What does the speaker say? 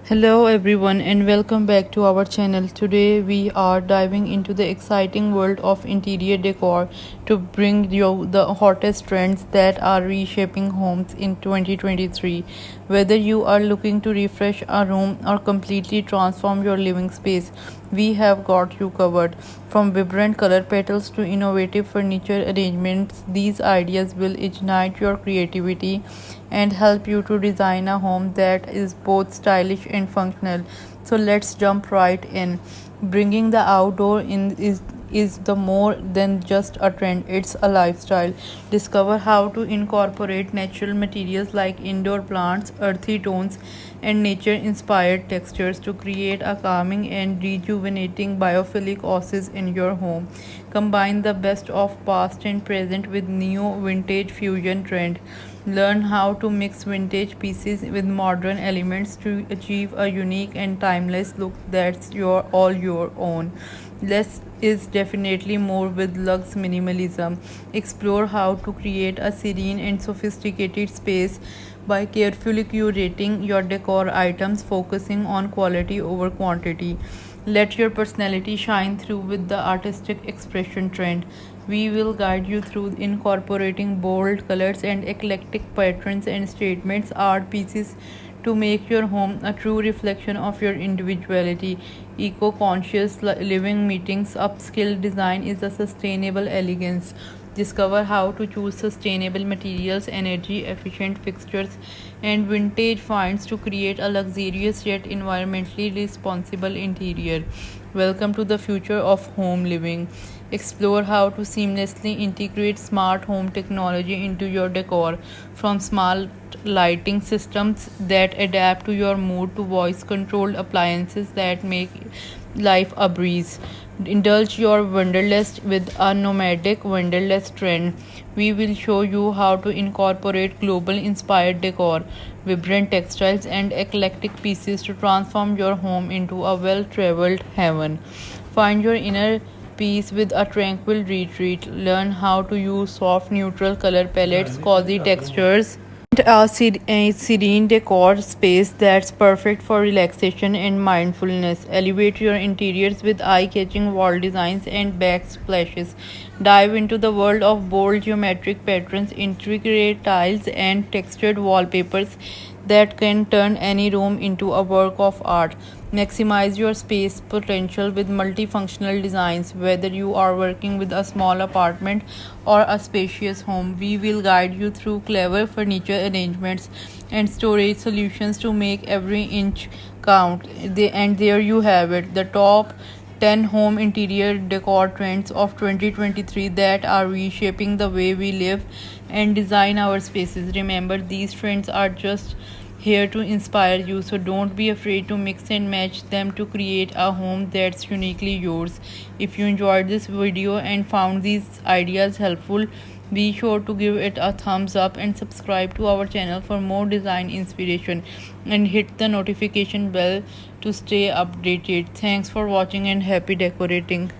Hello everyone and welcome back to our channel. Today we are diving into the exciting world of interior decor to bring you the hottest trends that are reshaping homes in 2023. Whether you are looking to refresh a room or completely transform your living space, we have got you covered. From vibrant color petals to innovative furniture arrangements, these ideas will ignite your creativity and help you to design a home that is both stylish and functional. So let's jump right in. Bringing the outdoor in is the more than just a trend, it's a lifestyle. Discover how to incorporate natural materials like indoor plants, earthy tones, and nature inspired textures to create a calming and rejuvenating biophilic oasis in your home. Combine the best of past and present with new vintage fusion trend. Learn how to mix vintage pieces with modern elements to achieve a unique and timeless look that's your own. Less is definitely more with Lux Minimalism. Explore how to create a serene and sophisticated space by carefully curating your decor items, focusing on quality over quantity. Let your personality shine through with the artistic expression trend. We will guide you through incorporating bold colors and eclectic patterns and statements art pieces to make your home a true reflection of your individuality. Eco conscious living meetings upscale design is a sustainable elegance. Discover how to choose sustainable materials, energy efficient fixtures, and vintage finds to create a luxurious yet environmentally responsible interior. Welcome to the future of home living. Explore how to seamlessly integrate smart home technology into your decor, from smart lighting systems that adapt to your mood to voice controlled appliances that make life a breeze. Indulge your wanderlust with a nomadic wanderlust trend. We will show you how to incorporate global inspired decor, vibrant textiles, and eclectic pieces to transform your home into a well traveled heaven. Find your inner peace with a tranquil retreat. Learn how to use soft neutral color palettes, cozy textures, a serene decor space that's perfect for relaxation and mindfulness. Elevate your interiors with eye-catching wall designs and backsplashes. Dive into the world of bold geometric patterns, intricate tiles, and textured wallpapers that can turn any room into a work of art. Maximize your space potential with multifunctional designs. Whether you are working with a small apartment or a spacious home, we will guide you through clever furniture arrangements and storage solutions to make every inch count. And there you have it, the top 10 home interior decor trends of 2023 that are reshaping the way we live and design our spaces. Remember, these trends are just here to inspire you, so don't be afraid to mix and match them to create a home that's uniquely yours. If you enjoyed this video and found these ideas helpful, be sure to give it a thumbs up and subscribe to our channel for more design inspiration, and hit the notification bell to stay updated. Thanks for watching and happy decorating.